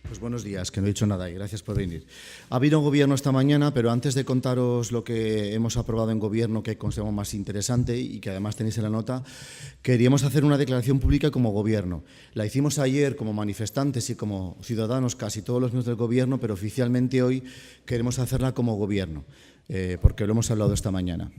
Pues buenos días, que no he dicho nada y gracias por venir. Ha habido un gobierno esta mañana, pero antes de contaros lo que hemos aprobado en gobierno, que consideramos más interesante y que además tenéis en la nota, queríamos hacer una declaración pública como gobierno. La hicimos ayer como manifestantes y como ciudadanos, casi todos los miembros del gobierno, pero oficialmente hoy queremos hacerla como gobierno, porque lo hemos hablado esta mañana.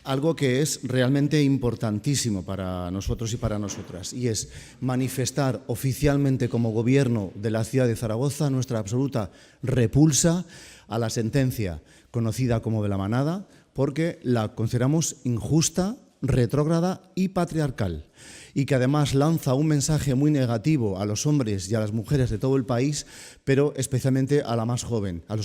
Algo que es realmente importantísimo para nosotros y para nosotras, y es manifestar oficialmente como Gobierno de la ciudad de Zaragoza nuestra absoluta repulsa a la sentencia conocida como de la manada, porque la consideramos injusta, retrógrada y patriarcal, y que además lanza un mensaje muy negativo a los hombres y a las mujeres de todo el país, pero especialmente a los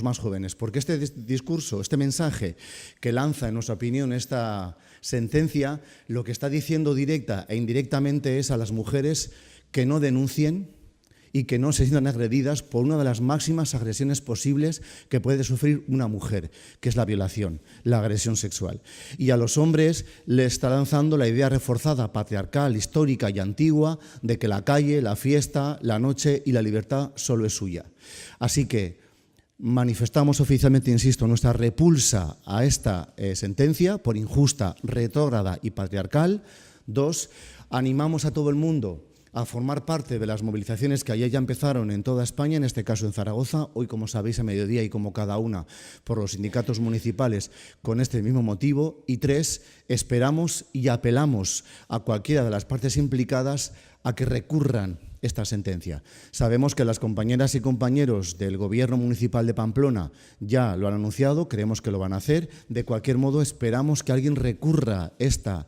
más jóvenes, porque este discurso, este mensaje que lanza, en nuestra opinión, esta sentencia, lo que está diciendo directa e indirectamente es a las mujeres que no denuncien y que no se sientan agredidas por una de las máximas agresiones posibles que puede sufrir una mujer, que es la violación, la agresión sexual. Y a los hombres les está lanzando la idea reforzada, patriarcal, histórica y antigua, de que la calle, la fiesta, la noche y la libertad solo es suya. Así que manifestamos oficialmente, insisto, nuestra repulsa a esta sentencia por injusta, retrógrada y patriarcal. 2, animamos a todo el mundo a formar parte de las movilizaciones que ayer ya empezaron en toda España, en este caso en Zaragoza, hoy, como sabéis, a mediodía y como cada una por los sindicatos municipales con este mismo motivo. Y 3, esperamos y apelamos a cualquiera de las partes implicadas a que recurran esta sentencia. Sabemos que las compañeras y compañeros del Gobierno Municipal de Pamplona ya lo han anunciado, creemos que lo van a hacer. De cualquier modo, esperamos que alguien recurra esta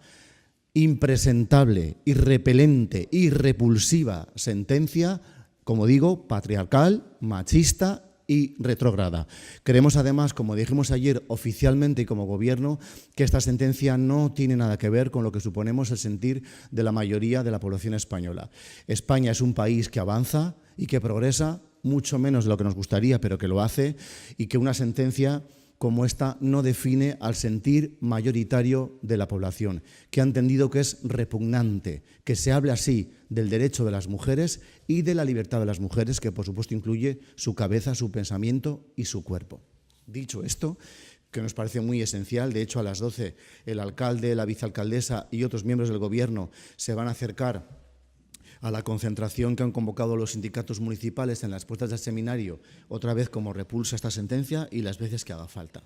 impresentable, irrepelente y repulsiva sentencia, como digo, patriarcal, machista y retrógrada. Creemos además, como dijimos ayer oficialmente y como gobierno, que esta sentencia no tiene nada que ver con lo que suponemos el sentir de la mayoría de la población española. España es un país que avanza y que progresa, mucho menos de lo que nos gustaría, pero que lo hace, y que una sentencia como esta no define al sentir mayoritario de la población, que ha entendido que es repugnante que se hable así del derecho de las mujeres y de la libertad de las mujeres, que por supuesto incluye su cabeza, su pensamiento y su cuerpo. Dicho esto, que nos parece muy esencial, de hecho a las 12 el alcalde, la vicealcaldesa y otros miembros del Gobierno se van a acercar a la concentración que han convocado los sindicatos municipales en las puertas del seminario, otra vez como repulsa esta sentencia y las veces que haga falta.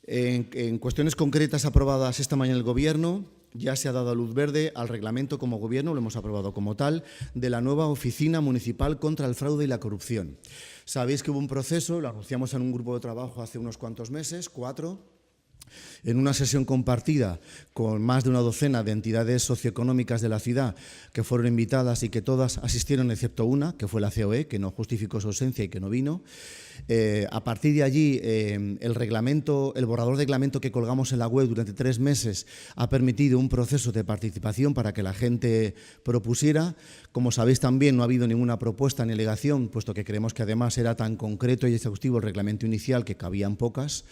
En cuestiones concretas aprobadas esta mañana el Gobierno, ya se ha dado luz verde al reglamento como Gobierno, lo hemos aprobado como tal, de la nueva Oficina Municipal contra el Fraude y la Corrupción. Sabéis que hubo un proceso, lo anunciamos en un grupo de trabajo hace unos cuantos meses, 4, en una sesión compartida con más de una docena de entidades socioeconómicas de la ciudad que fueron invitadas y que todas asistieron excepto una, que fue la COE, que no justificó su ausencia y que no vino. A partir de allí, el borrador de reglamento que colgamos en la web durante 3 meses ha permitido un proceso de participación para que la gente propusiera. Como sabéis también, no ha habido ninguna propuesta ni alegación, puesto que creemos que además era tan concreto y exhaustivo el reglamento inicial que cabían pocas.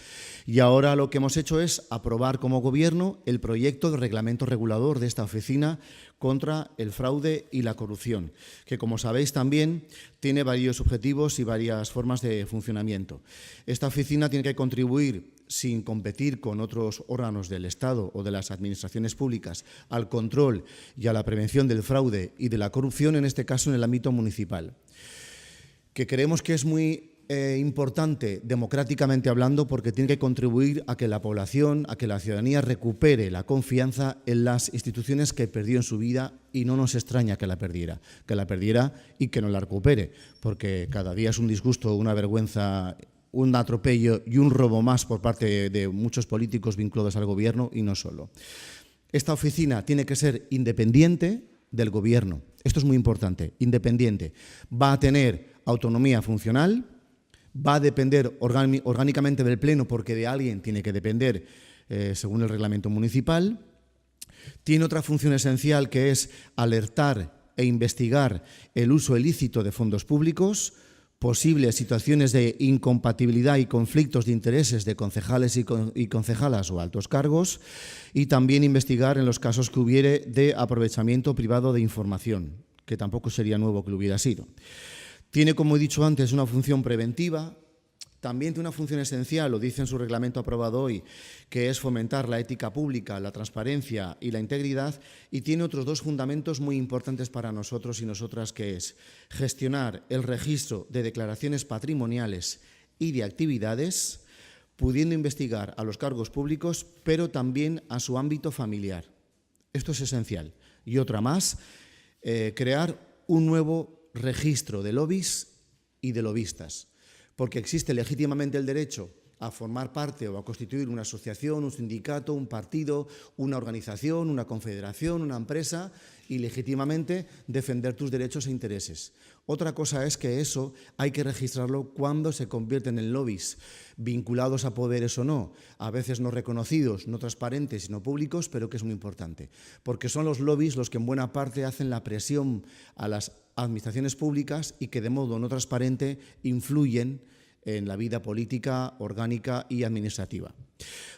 Y ahora lo que hemos hecho es aprobar como Gobierno el proyecto de reglamento regulador de esta oficina contra el fraude y la corrupción, que, como sabéis, también tiene varios objetivos y varias formas de funcionamiento. Esta oficina tiene que contribuir, sin competir con otros órganos del Estado o de las administraciones públicas, al control y a la prevención del fraude y de la corrupción, en este caso en el ámbito municipal, que creemos que es muy importante democráticamente hablando, porque tiene que contribuir a que la población, a que la ciudadanía recupere la confianza en las instituciones que perdió en su vida, y no nos extraña que la perdiera y que no la recupere, porque cada día es un disgusto, una vergüenza, un atropello y un robo más por parte de muchos políticos vinculados al Gobierno y no solo. Esta oficina tiene que ser independiente del Gobierno. Esto es muy importante, independiente. Va a tener autonomía funcional, va a depender orgánicamente del Pleno, porque de alguien tiene que depender según el reglamento municipal. Tiene otra función esencial, que es alertar e investigar el uso ilícito de fondos públicos, posibles situaciones de incompatibilidad y conflictos de intereses de concejales y concejalas o altos cargos, y también investigar en los casos que hubiere de aprovechamiento privado de información, que tampoco sería nuevo que lo hubiera sido. Tiene, como he dicho antes, una función preventiva. También tiene una función esencial, lo dice en su reglamento aprobado hoy, que es fomentar la ética pública, la transparencia y la integridad, y tiene otros dos fundamentos muy importantes para nosotros y nosotras, que es gestionar el registro de declaraciones patrimoniales y de actividades, pudiendo investigar a los cargos públicos, pero también a su ámbito familiar. Esto es esencial. Y otra más, crear un nuevo registro de lobbies y de lobistas, porque existe legítimamente el derecho a formar parte o a constituir una asociación, un sindicato, un partido, una organización, una confederación, una empresa, y legítimamente defender tus derechos e intereses. Otra cosa es que eso hay que registrarlo cuando se convierten en lobbies, vinculados a poderes o no, a veces no reconocidos, no transparentes y no públicos, pero que es muy importante, porque son los lobbies los que en buena parte hacen la presión a las administraciones públicas y que de modo no transparente influyen en la vida política, orgánica y administrativa.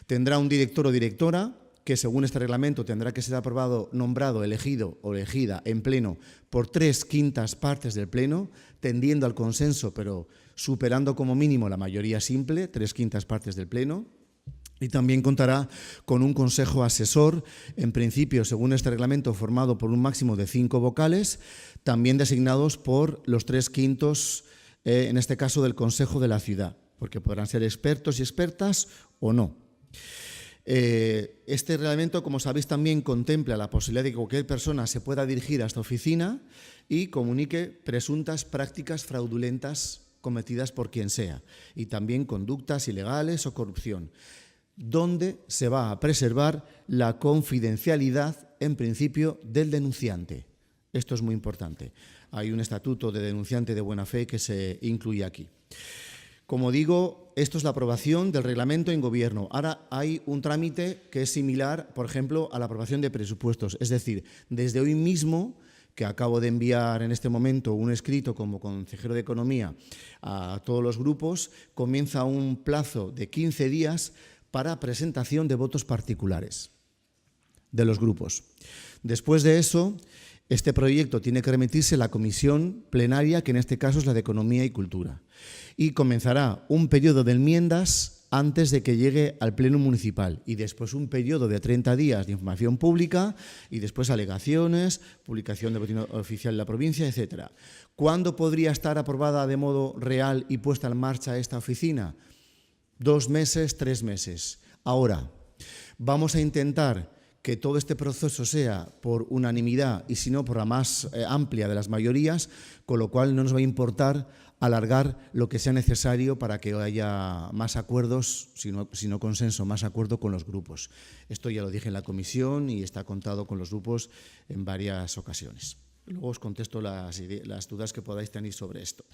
Tendrá un director o directora que, según este reglamento, tendrá que ser aprobado, nombrado, elegido o elegida en pleno por 3/5 partes del pleno, tendiendo al consenso, pero superando como mínimo la mayoría simple, 3/5 partes del pleno. Y también contará con un consejo asesor, en principio, según este reglamento, formado por un máximo de 5 vocales, también designados por los 3/5, en este caso, del Consejo de la Ciudad, porque podrán ser expertos y expertas o no. Este reglamento, como sabéis, también contempla la posibilidad de que cualquier persona se pueda dirigir a esta oficina y comunique presuntas prácticas fraudulentas cometidas por quien sea, y también conductas ilegales o corrupción, donde se va a preservar la confidencialidad, en principio, del denunciante. Esto es muy importante. Hay un estatuto de denunciante de buena fe que se incluye aquí. Como digo, esto es la aprobación del reglamento en Gobierno. Ahora hay un trámite que es similar, por ejemplo, a la aprobación de presupuestos. Es decir, desde hoy mismo, que acabo de enviar en este momento un escrito como consejero de Economía a todos los grupos, comienza un plazo de 15 días para presentación de votos particulares de los grupos. Después de eso, este proyecto tiene que remitirse a la comisión plenaria, que en este caso es la de Economía y Cultura, y comenzará un periodo de enmiendas antes de que llegue al Pleno Municipal, y después un periodo de 30 días de información pública y después alegaciones, publicación de boletín oficial de la provincia, etc. ¿Cuándo podría estar aprobada de modo real y puesta en marcha esta oficina? 2 meses, 3 meses. Ahora, vamos a intentar que todo este proceso sea por unanimidad y si no por la más amplia de las mayorías, con lo cual no nos va a importar alargar lo que sea necesario para que haya más acuerdos, si no consenso, más acuerdo con los grupos. Esto ya lo dije en la comisión y está contado con los grupos en varias ocasiones. Luego os contesto las dudas que podáis tener sobre esto.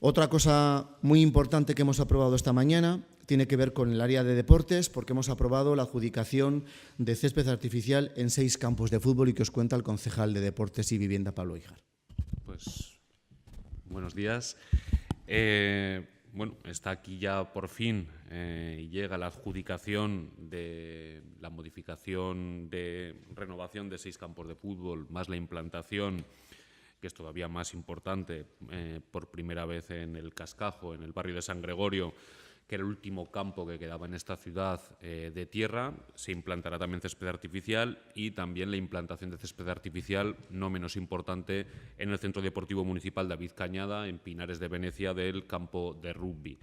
Otra cosa muy importante que hemos aprobado esta mañana tiene que ver con el área de deportes, porque hemos aprobado la adjudicación de césped artificial en 6 campos de fútbol y que os cuenta el concejal de Deportes y Vivienda, Pablo Híjar. Pues buenos días. Bueno, está aquí ya por fin y llega la adjudicación de la modificación de renovación de 6 campos de fútbol, más la implantación, que es todavía más importante, por primera vez en el Cascajo, en el barrio de San Gregorio, que era el último campo que quedaba en esta ciudad de tierra. Se implantará también césped artificial y también la implantación de césped artificial, no menos importante, en el Centro Deportivo Municipal David Cañada, en Pinares de Venecia, del campo de rugby.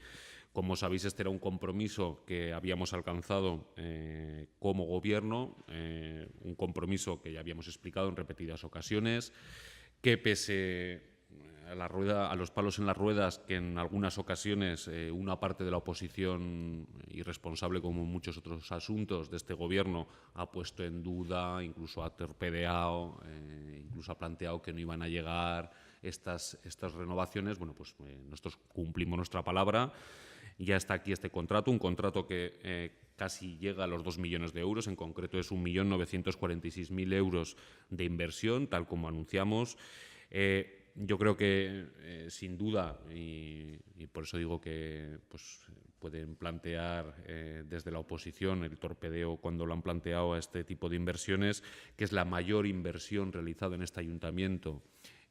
Como sabéis, este era un compromiso que habíamos alcanzado como Gobierno, un compromiso que ya habíamos explicado en repetidas ocasiones, que pese a los palos en las ruedas que en algunas ocasiones una parte de la oposición, irresponsable como en muchos otros asuntos de este Gobierno, ha puesto en duda, incluso ha torpedeado, incluso ha planteado que no iban a llegar estas renovaciones, bueno, pues nosotros cumplimos nuestra palabra. Ya está aquí este contrato, un contrato que casi llega a los 2 millones de euros, en concreto es 1.946.000 euros de inversión, tal como anunciamos. Yo creo que, sin duda, y por eso digo que pues, pueden plantear desde la oposición el torpedeo cuando lo han planteado a este tipo de inversiones, que es la mayor inversión realizada en este ayuntamiento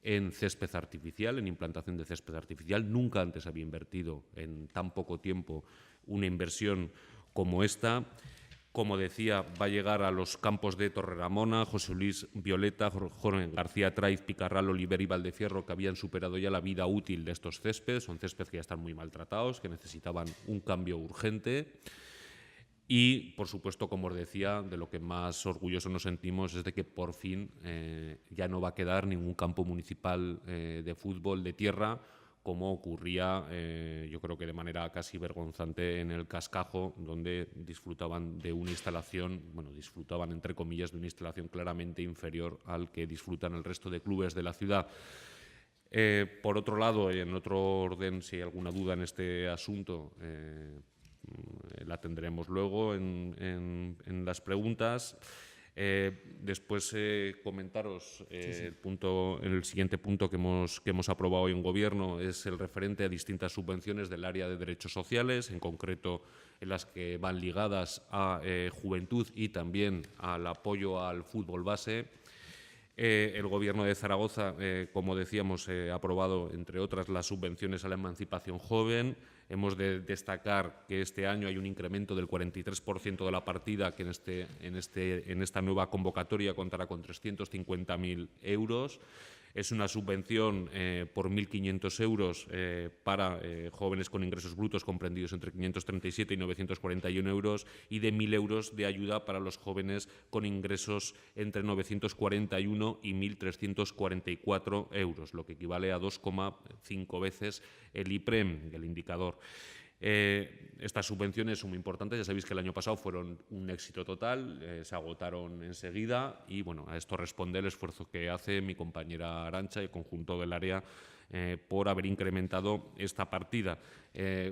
en césped artificial, en implantación de césped artificial. Nunca antes había invertido en tan poco tiempo una inversión como esta. Como decía, va a llegar a los campos de Torreramona, José Luis Violeta, Jorge García Traiz, Picarral, Oliver y Valdefierro, que habían superado ya la vida útil de estos céspedes. Son céspedes que ya están muy maltratados, que necesitaban un cambio urgente. Y, por supuesto, como os decía, de lo que más orgullosos nos sentimos es de que por fin ya no va a quedar ningún campo municipal de fútbol de tierra, como ocurría, yo creo que de manera casi vergonzante, en el Cascajo, donde disfrutaban de una instalación, bueno, disfrutaban entre comillas de una instalación claramente inferior al que disfrutan el resto de clubes de la ciudad. Por otro lado, y en otro orden, si hay alguna duda en este asunto, la tendremos luego en las preguntas. Después comentaros el siguiente punto que hemos aprobado hoy en Gobierno es el referente a distintas subvenciones del área de derechos sociales, en concreto en las que van ligadas a juventud y también al apoyo al fútbol base. El Gobierno de Zaragoza, como decíamos, ha aprobado, entre otras, las subvenciones a la emancipación joven. Hemos de destacar que este año hay un incremento del 43% de la partida, que en esta nueva convocatoria contará con 350.000 euros. Es una subvención por 1.500 euros para jóvenes con ingresos brutos comprendidos entre 537 y 941 euros y de 1.000 euros de ayuda para los jóvenes con ingresos entre 941 y 1.344 euros, lo que equivale a 2,5 veces el IPREM, el indicador. Estas subvenciones son muy importantes. Ya sabéis que el año pasado fueron un éxito total, se agotaron enseguida y bueno, a esto responde el esfuerzo que hace mi compañera Arantxa y el conjunto del área por haber incrementado esta partida.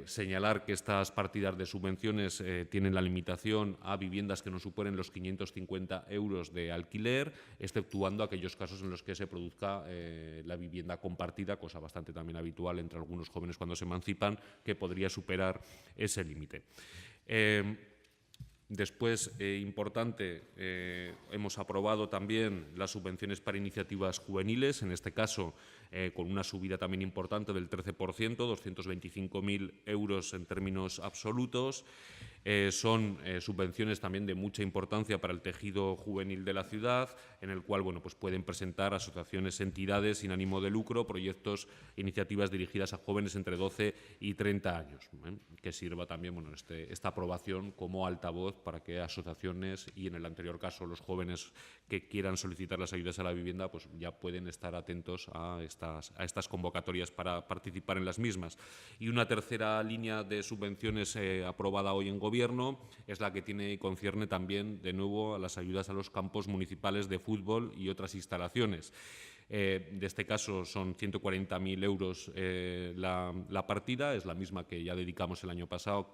Señalar que estas partidas de subvenciones tienen la limitación a viviendas que no superen los 550 euros de alquiler, exceptuando aquellos casos en los que se produzca la vivienda compartida, cosa bastante también habitual entre algunos jóvenes cuando se emancipan, que podría superar ese límite. Después, importante, hemos aprobado también las subvenciones para iniciativas juveniles, en este caso con una subida también importante del 13%, 225.000 euros en términos absolutos. Son subvenciones también de mucha importancia para el tejido juvenil de la ciudad, en el cual bueno, pues pueden presentar asociaciones, entidades sin ánimo de lucro, proyectos, iniciativas dirigidas a jóvenes entre 12 y 30 años, que sirva también bueno, esta aprobación como altavoz para que asociaciones y, en el anterior caso, los jóvenes que quieran solicitar las ayudas a la vivienda, pues ya pueden estar atentos a estas convocatorias para participar en las mismas. Y una tercera línea de subvenciones aprobada hoy en Gobierno es la que tiene y concierne también, de nuevo, a las ayudas a los campos municipales de fútbol y otras instalaciones. De este caso son 140.000 euros la partida, es la misma que ya dedicamos el año pasado,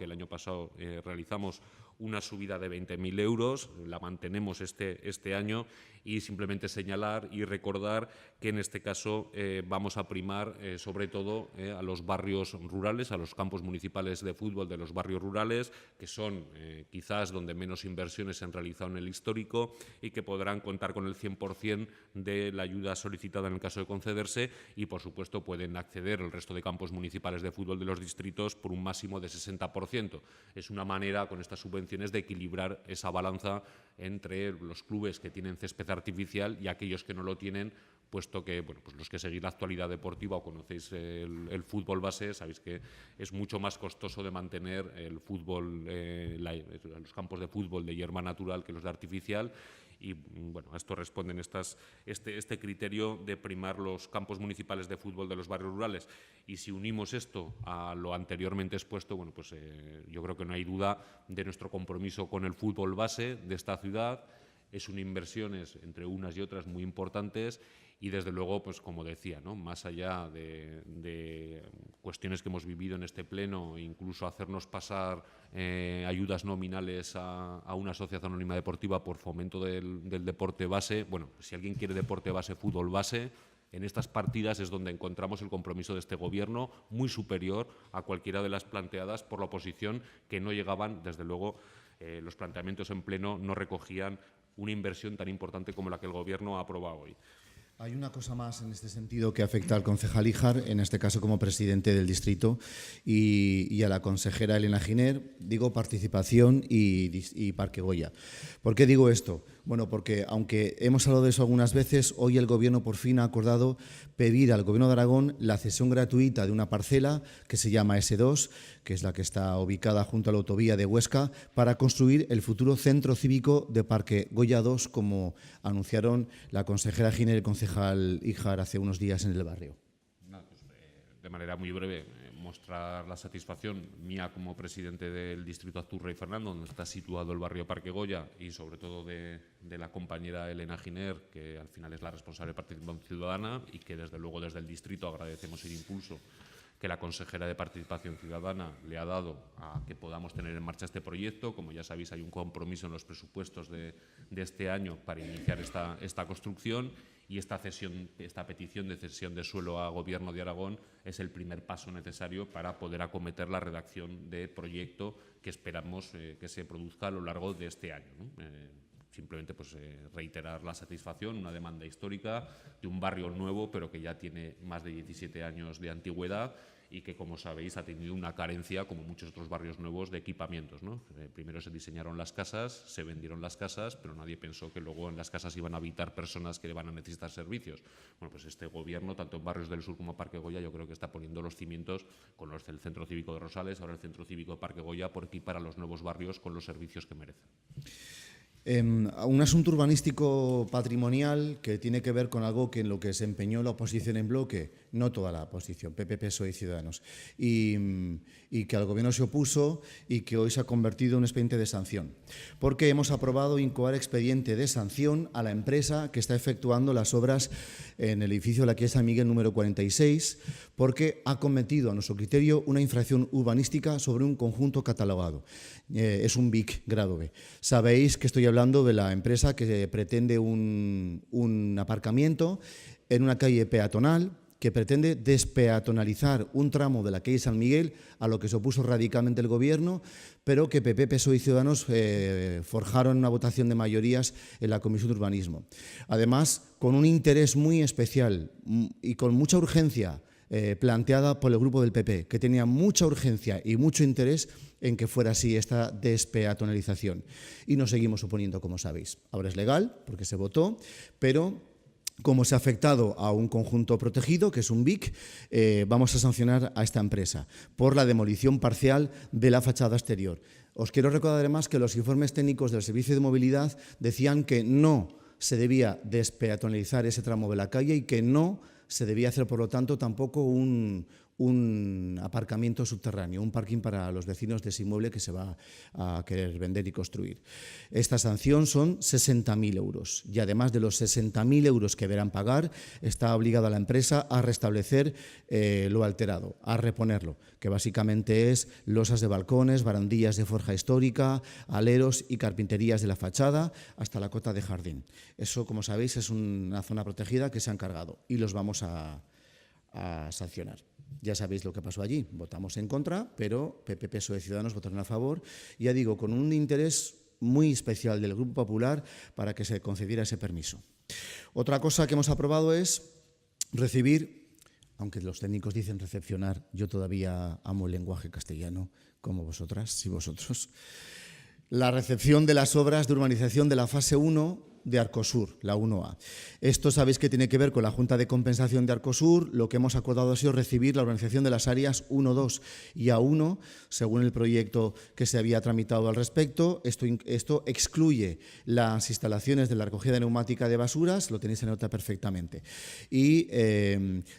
realizamos una subida de 20.000 euros, la mantenemos este año y simplemente señalar y recordar que en este caso vamos a primar sobre todo a los barrios rurales, a los campos municipales de fútbol de los barrios rurales, que son quizás donde menos inversiones se han realizado en el histórico y que podrán contar con el 100% de la ayuda solicitada en el caso de concederse y, por supuesto, pueden acceder el resto de campos municipales de fútbol de los distritos por un máximo de 60%. Es una manera, con estas subvenciones, de equilibrar esa balanza entre los clubes que tienen césped artificial y aquellos que no lo tienen, puesto que bueno, pues los que seguís la actualidad deportiva o conocéis el fútbol base, sabéis que es mucho más costoso de mantener el fútbol, los campos de fútbol de hierba natural que los de artificial. Y bueno, a esto responden este criterio de primar los campos municipales de fútbol de los barrios rurales. Y si unimos esto a lo anteriormente expuesto, bueno, pues yo creo que no hay duda de nuestro compromiso con el fútbol base de esta ciudad. Es una inversiones entre unas y otras muy importantes y, desde luego, pues como decía, ¿no? Más allá de cuestiones que hemos vivido en este pleno, incluso hacernos pasar ayudas nominales a una asociación anónima deportiva por fomento del deporte base, bueno, si alguien quiere deporte base, fútbol base, en estas partidas es donde encontramos el compromiso de este Gobierno, muy superior a cualquiera de las planteadas por la oposición, que no llegaban, desde luego, los planteamientos en pleno no recogían una inversión tan importante como la que el Gobierno ha aprobado hoy. Hay una cosa más en este sentido que afecta al concejal Híjar, en este caso como presidente del distrito, y a la consejera Elena Giner. Digo participación y Parque Goya. ¿Por qué digo esto? Bueno, porque aunque hemos hablado de eso algunas veces, hoy el Gobierno por fin ha acordado pedir al Gobierno de Aragón la cesión gratuita de una parcela que se llama S2, que es la que está ubicada junto a la autovía de Huesca, para construir el futuro centro cívico de Parque Goya 2, como anunciaron la consejera Giner y el concejal Híjar hace unos días en el barrio. De manera muy breve, mostrar la satisfacción mía como presidente del distrito Azurra y Fernando, donde está situado el barrio Parque Goya, y sobre todo de la compañera Elena Giner, que al final es la responsable de Participación Ciudadana, y que desde luego desde el distrito agradecemos el impulso que la consejera de Participación Ciudadana le ha dado a que podamos tener en marcha este proyecto. Como ya sabéis, hay un compromiso en los presupuestos de este año para iniciar esta construcción, y esta petición de cesión de suelo a Gobierno de Aragón es el primer paso necesario para poder acometer la redacción de proyecto que esperamos que se produzca a lo largo de este año, ¿no? Simplemente reiterar la satisfacción, una demanda histórica de un barrio nuevo, pero que ya tiene más de 17 años de antigüedad y que, como sabéis, ha tenido una carencia, como muchos otros barrios nuevos, de equipamientos, ¿no? Primero se diseñaron las casas, se vendieron las casas, pero nadie pensó que luego en las casas iban a habitar personas que van a necesitar servicios. Bueno, pues este Gobierno, tanto en barrios del sur como Parque Goya, yo creo que está poniendo los cimientos con los del Centro Cívico de Rosales, ahora el Centro Cívico de Parque Goya, por equipar a los nuevos barrios con los servicios que merecen. Un asunto urbanístico patrimonial que tiene que ver con algo que en lo que se empeñó la oposición en bloque, no toda la oposición, PP, PSOE y Ciudadanos, y que al Gobierno se opuso y que hoy se ha convertido en un expediente de sanción. Porque hemos aprobado incoar expediente de sanción a la empresa que está efectuando las obras en el edificio de la calle San Miguel número 46, porque ha cometido, a nuestro criterio, una infracción urbanística sobre un conjunto catalogado. Es un BIC grado B. Sabéis que estoy hablando de la empresa que pretende un aparcamiento en una calle peatonal, que pretende despeatonalizar un tramo de la calle San Miguel, a lo que se opuso radicalmente el Gobierno, pero que PP, PSOE y Ciudadanos forjaron una votación de mayorías en la Comisión de Urbanismo. Además, con un interés muy especial y con mucha urgencia planteada por el grupo del PP, que tenía mucha urgencia y mucho interés en que fuera así esta despeatonalización. Y nos seguimos oponiendo, como sabéis. Ahora es legal, porque se votó, pero como se ha afectado a un conjunto protegido, que es un BIC, vamos a sancionar a esta empresa por la demolición parcial de la fachada exterior. Os quiero recordar además que los informes técnicos del Servicio de Movilidad decían que no se debía despeatonalizar ese tramo de la calle y que no se debía hacer, por lo tanto, tampoco un aparcamiento subterráneo, un parking para los vecinos de ese inmueble que se va a querer vender y construir. Esta sanción son 60.000 euros y además de los 60.000 euros que deberán pagar, está obligada la empresa a restablecer lo alterado, a reponerlo, que básicamente es losas de balcones, barandillas de forja histórica, aleros y carpinterías de la fachada hasta la cota de jardín. Eso, como sabéis, es una zona protegida que se ha encargado y los vamos a sancionar. Ya sabéis lo que pasó allí, votamos en contra, pero PP, PSOE y Ciudadanos votaron a favor, ya digo, con un interés muy especial del Grupo Popular para que se concediera ese permiso. Otra cosa que hemos aprobado es recibir, aunque los técnicos dicen recepcionar, yo todavía amo el lenguaje castellano, como vosotras y vosotros, la recepción de las obras de urbanización de la fase 1 de Arcosur, la 1A. Esto sabéis que tiene que ver con la Junta de Compensación de Arcosur. Lo que hemos acordado ha sido recibir la urbanización de las áreas 1, 2 y A1, según el proyecto que se había tramitado al respecto. Esto excluye las instalaciones de la recogida neumática de basuras, lo tenéis en nota perfectamente. Y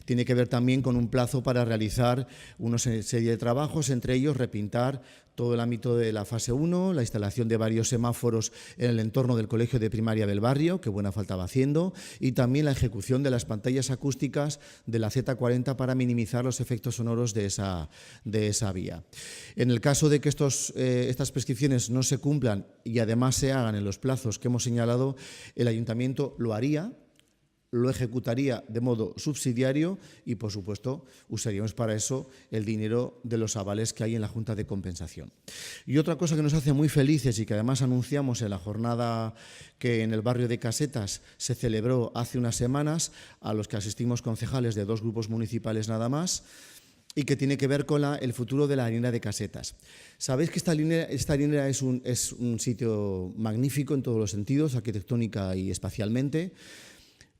tiene que ver también con un plazo para realizar una serie de trabajos, entre ellos repintar todo el ámbito de la fase 1, la instalación de varios semáforos en el entorno del colegio de primaria del barrio, que buena falta va haciendo, y también la ejecución de las pantallas acústicas de la Z40 para minimizar los efectos sonoros de esa vía. En el caso de que estas prescripciones no se cumplan y además se hagan en los plazos que hemos señalado, el Ayuntamiento lo haría, lo ejecutaría de modo subsidiario y, por supuesto, usaríamos para eso el dinero de los avales que hay en la Junta de Compensación. Y otra cosa que nos hace muy felices y que además anunciamos en la jornada que en el barrio de Casetas se celebró hace unas semanas, a los que asistimos concejales de 2 grupos municipales nada más, y que tiene que ver con el futuro de la harinera de Casetas. Sabéis que esta harinera es un sitio magnífico en todos los sentidos, arquitectónica y espacialmente,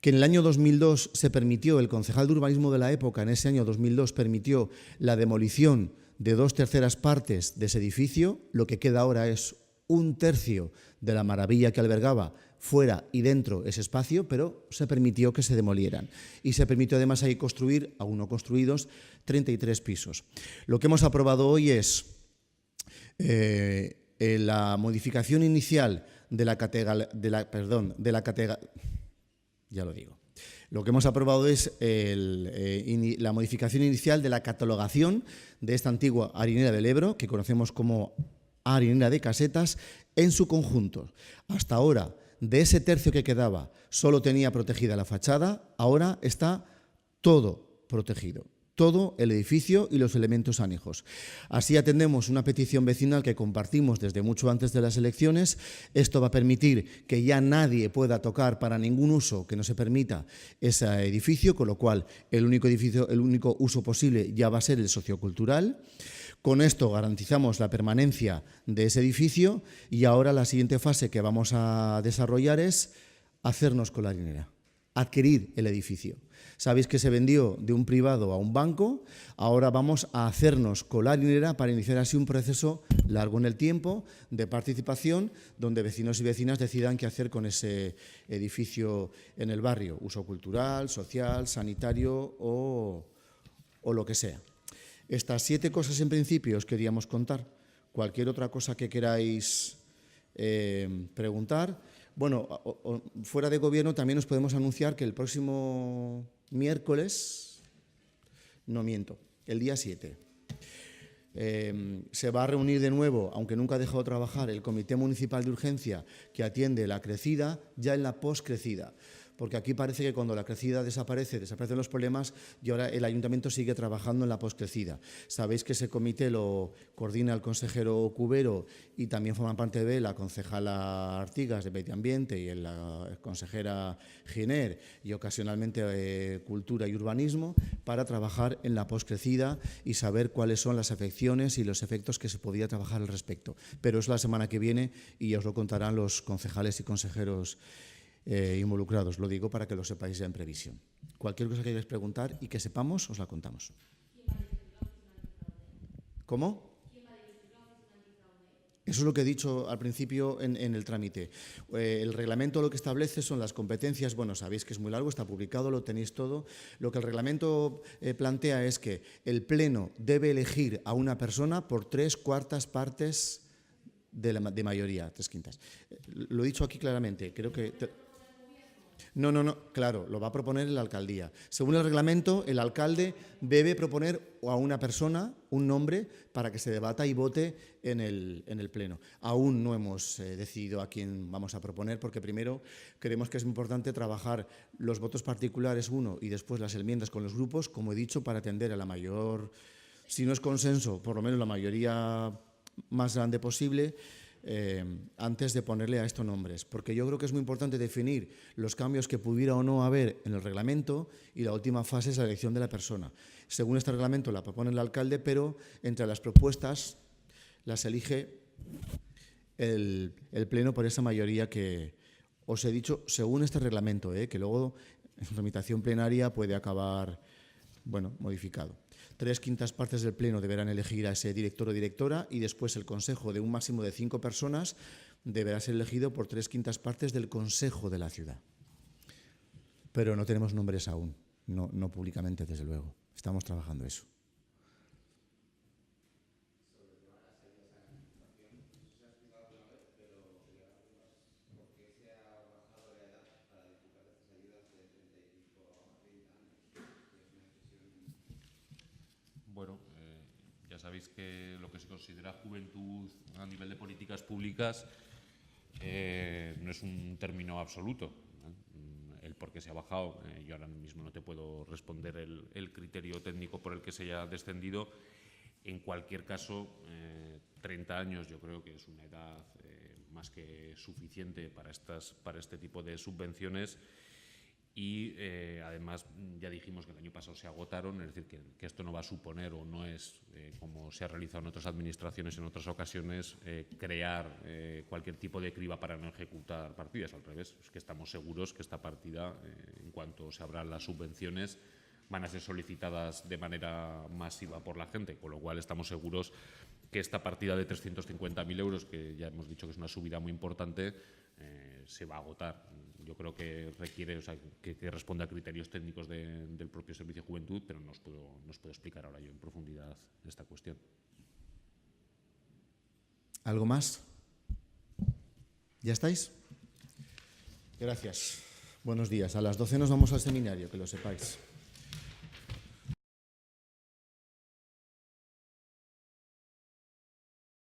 que en el año 2002 se permitió, el concejal de urbanismo de la época, en ese año 2002, permitió la demolición de 2/3 partes de ese edificio. Lo que queda ahora es 1/3 de la maravilla que albergaba fuera y dentro ese espacio, pero se permitió que se demolieran. Y se permitió además ahí construir, aún no construidos, 33 pisos. Lo que hemos aprobado hoy es la modificación inicial de la Lo que hemos aprobado es la modificación inicial de la catalogación de esta antigua harinera del Ebro, que conocemos como harinera de Casetas, en su conjunto. Hasta ahora, de ese tercio que quedaba, solo tenía protegida la fachada, ahora está todo protegido. Todo el edificio y los elementos anejos. Así atendemos una petición vecinal que compartimos desde mucho antes de las elecciones. Esto va a permitir que ya nadie pueda tocar para ningún uso que no se permita ese edificio, con lo cual el único uso posible ya va a ser el sociocultural. Con esto garantizamos la permanencia de ese edificio y ahora la siguiente fase que vamos a desarrollar es hacernos con la harinera, adquirir el edificio. Sabéis que se vendió de un privado a un banco, ahora vamos a hacernos con la harinera para iniciar así un proceso largo en el tiempo de participación donde vecinos y vecinas decidan qué hacer con ese edificio en el barrio, uso cultural, social, sanitario o lo que sea. Estas 7 cosas en principio os queríamos contar. Cualquier otra cosa que queráis preguntar. Bueno, fuera de gobierno también os podemos anunciar que el próximo miércoles, no miento, el día 7, se va a reunir de nuevo, aunque nunca ha dejado de trabajar, el Comité Municipal de Urgencia que atiende la crecida, ya en la poscrecida. Porque aquí parece que cuando la crecida desaparecen los problemas y ahora el ayuntamiento sigue trabajando en la poscrecida. Sabéis que ese comité lo coordina el consejero Cubero y también forman parte de él la concejala Artigas de Medio Ambiente y la consejera Giner y ocasionalmente Cultura y Urbanismo para trabajar en la poscrecida y saber cuáles son las afecciones y los efectos que se podía trabajar al respecto. Pero es la semana que viene y ya os lo contarán los concejales y consejeros involucrados. Lo digo para que lo sepáis ya en previsión. Cualquier cosa que queráis preguntar y que sepamos, os la contamos. ¿Cómo? Eso es lo que he dicho al principio en el trámite. El reglamento lo que establece son las competencias. Bueno, sabéis que es muy largo, está publicado, lo tenéis todo. Lo que el reglamento plantea es que el Pleno debe elegir a una persona por 3/4 partes de mayoría, 3/5. Lo he dicho aquí claramente, creo que... No, claro, lo va a proponer la alcaldía. Según el reglamento, el alcalde debe proponer a una persona un nombre para que se debata y vote en el Pleno. Aún no hemos decidido a quién vamos a proponer porque primero creemos que es importante trabajar los votos particulares uno y después las enmiendas con los grupos, como he dicho, para atender a la mayor, si no es consenso, por lo menos la mayoría más grande posible. Antes de ponerle a estos nombres, porque yo creo que es muy importante definir los cambios que pudiera o no haber en el reglamento y la última fase es la elección de la persona. Según este reglamento la propone el alcalde, pero entre las propuestas las elige el Pleno por esa mayoría que os he dicho, según este reglamento, que luego en su tramitación plenaria puede acabar, bueno, modificado. 3/5 partes del Pleno deberán elegir a ese director o directora y después el Consejo de un máximo de 5 personas deberá ser elegido por 3/5 partes del Consejo de la ciudad. Pero no tenemos nombres aún, no públicamente, desde luego. Estamos trabajando eso. Bueno, ya sabéis que lo que se considera juventud a nivel de políticas públicas no es un término absoluto. El por qué se ha bajado. Yo ahora mismo no te puedo responder el criterio técnico por el que se haya descendido. En cualquier caso, 30 años yo creo que es una edad más que suficiente para este tipo de subvenciones. Y además ya dijimos que el año pasado se agotaron, es decir, que esto no va a suponer o no es, como se ha realizado en otras administraciones en otras ocasiones, crear cualquier tipo de criba para no ejecutar partidas. Al revés, es que estamos seguros que esta partida, en cuanto se abran las subvenciones, van a ser solicitadas de manera masiva por la gente, con lo cual estamos seguros que esta partida de 350.000 euros, que ya hemos dicho que es una subida muy importante, se va a agotar. Yo creo que requiere, o sea, que responde a criterios técnicos del propio Servicio de Juventud, pero no os puedo explicar ahora yo en profundidad esta cuestión. ¿Algo más? ¿Ya estáis? Gracias. Buenos días. A las 12 nos vamos al seminario, que lo sepáis.